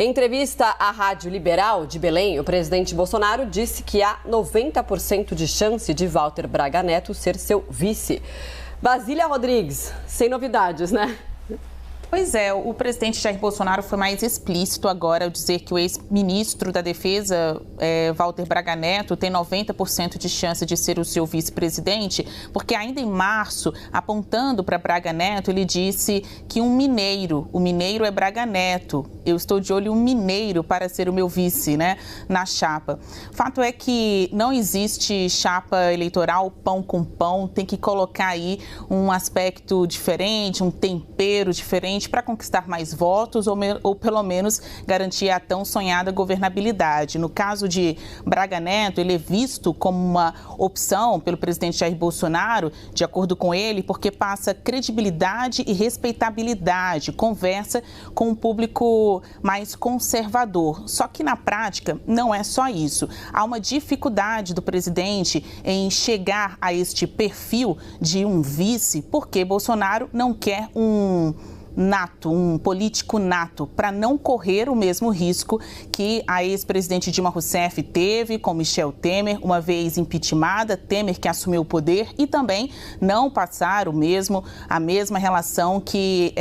Em entrevista à Rádio Liberal de Belém, o presidente Bolsonaro disse que há 90% de chance de Walter Braga Neto ser seu vice. Basília Rodrigues, sem novidades, né? Pois é, o presidente Jair Bolsonaro foi mais explícito agora ao dizer que o ex-ministro da Defesa, Walter Braga Neto, tem 90% de chance de ser o seu vice-presidente, porque ainda em março, apontando para Braga Neto, ele disse que o mineiro é Braga Neto. Eu estou de olho em um mineiro para ser o meu vice, né, na chapa. Fato é que não existe chapa eleitoral pão com pão, tem que colocar aí um aspecto diferente, um tempero diferente, para conquistar mais votos ou pelo menos garantir a tão sonhada governabilidade. No caso de Braga Neto, ele é visto como uma opção pelo presidente Jair Bolsonaro, de acordo com ele, porque passa credibilidade e respeitabilidade, conversa com um público mais conservador. Só que na prática não é só isso. Há uma dificuldade do presidente em chegar a este perfil de um vice, porque Bolsonaro não quer um político nato, para não correr o mesmo risco que a ex-presidente Dilma Rousseff teve com Michel Temer, uma vez impeachmentada, Temer que assumiu o poder, e também não passar a mesma relação que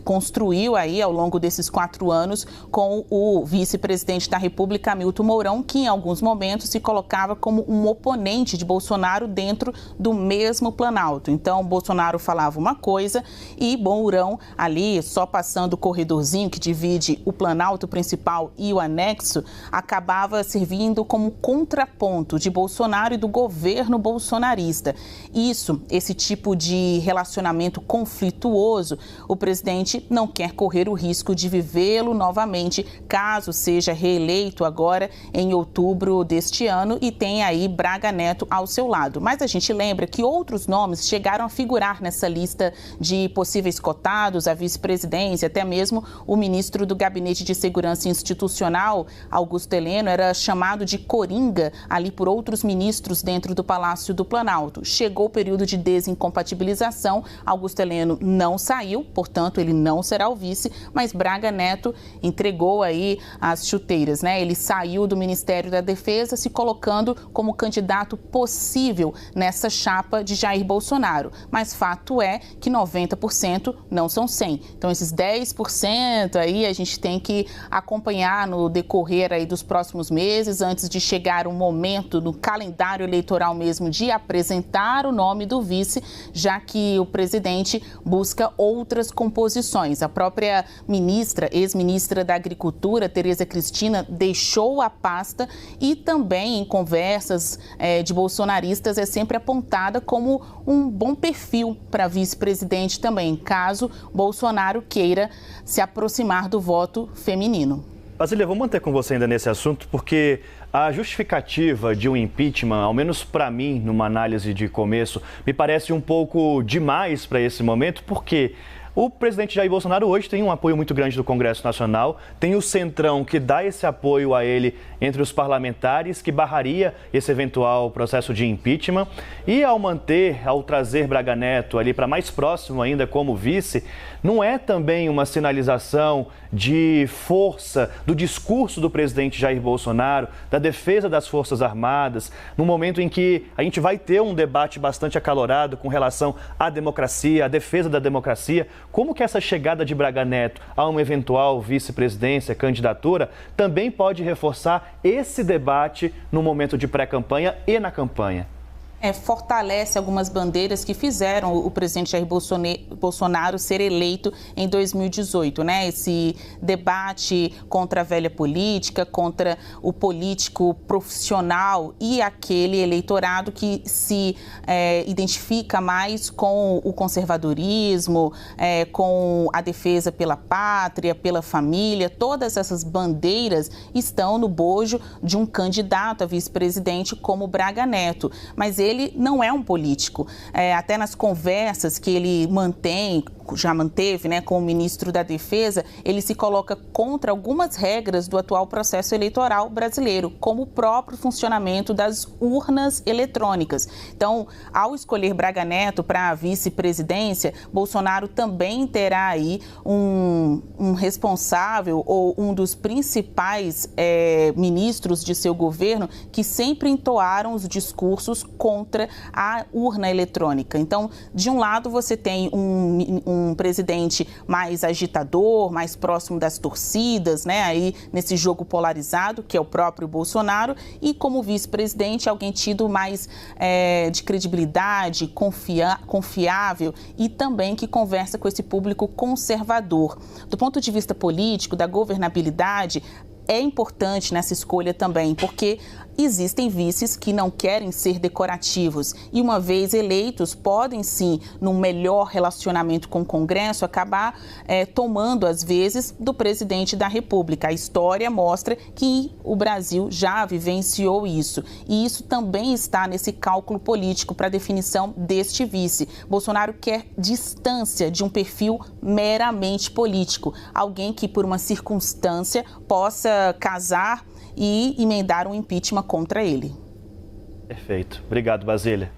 construiu aí ao longo desses 4 anos com o vice-presidente da República, Hamilton Mourão, que em alguns momentos se colocava como um oponente de Bolsonaro dentro do mesmo Planalto. Então, Bolsonaro falava uma coisa e Mourão ali, só passando o corredorzinho que divide o Planalto principal e o anexo, acabava servindo como contraponto de Bolsonaro e do governo bolsonarista. Esse tipo de relacionamento conflituoso, o presidente não quer correr o risco de vivê-lo novamente, caso seja reeleito agora em outubro deste ano e tenha aí Braga Neto ao seu lado. Mas a gente lembra que outros nomes chegaram a figurar nessa lista de possíveis cotados a vice-presidência, até mesmo o ministro do Gabinete de Segurança Institucional, Augusto Heleno, era chamado de coringa ali por outros ministros dentro do Palácio do Planalto. Chegou o período de desincompatibilização, Augusto Heleno não saiu, portanto, ele não será o vice, mas Braga Neto entregou aí as chuteiras, né? Ele saiu do Ministério da Defesa, se colocando como candidato possível nessa chapa de Jair Bolsonaro. Mas fato é que 90% não são 100%. Então, esses 10% aí a gente tem que acompanhar no decorrer aí dos próximos meses, antes de chegar o momento no calendário eleitoral mesmo de apresentar o nome do vice, já que o presidente busca outras composições. A própria ex-ministra da Agricultura, Tereza Cristina, deixou a pasta e também em conversas de bolsonaristas é sempre apontada como um bom perfil para vice-presidente também, caso Bolsonaro queira se aproximar do voto feminino. Basília, vou manter com você ainda nesse assunto, porque a justificativa de um impeachment, ao menos para mim, numa análise de começo, me parece um pouco demais para esse momento, porque o presidente Jair Bolsonaro hoje tem um apoio muito grande do Congresso Nacional, tem o Centrão que dá esse apoio a ele entre os parlamentares, que barraria esse eventual processo de impeachment. E ao trazer Braga Neto ali para mais próximo ainda como vice, não é também uma sinalização de força do discurso do presidente Jair Bolsonaro, da defesa das Forças Armadas, no momento em que a gente vai ter um debate bastante acalorado com relação à democracia, à defesa da democracia? Como que essa chegada de Braga Neto a uma eventual vice-presidência, candidatura, também pode reforçar esse debate no momento de pré-campanha e na campanha? Fortalece algumas bandeiras que fizeram o presidente Jair Bolsonaro ser eleito em 2018, né? Esse debate contra a velha política, contra o político profissional e aquele eleitorado que se identifica mais com o conservadorismo, com a defesa pela pátria, pela família. Todas essas bandeiras estão no bojo de um candidato a vice-presidente como Braga Neto, mas ele não é um político. Até nas conversas que ele mantém já manteve, né, com o ministro da Defesa, ele se coloca contra algumas regras do atual processo eleitoral brasileiro, como o próprio funcionamento das urnas eletrônicas. Então, ao escolher Braga Neto para a vice-presidência, Bolsonaro também terá aí um responsável ou um dos principais ministros de seu governo que sempre entoaram os discursos contra a urna eletrônica. Então, de um lado, você tem um presidente mais agitador, mais próximo das torcidas, né, aí nesse jogo polarizado, que é o próprio Bolsonaro, e como vice-presidente, alguém tido mais de credibilidade, confiável e também que conversa com esse público conservador. Do ponto de vista político, da governabilidade, é importante nessa escolha também, porque existem vices que não querem ser decorativos e, uma vez eleitos, podem sim, num melhor relacionamento com o Congresso, acabar tomando, às vezes, do presidente da República. A história mostra que o Brasil já vivenciou isso e isso também está nesse cálculo político para a definição deste vice. Bolsonaro quer distância de um perfil meramente político, alguém que, por uma circunstância, possa casar e emendar um impeachment contra ele. Perfeito. Obrigado, Basília.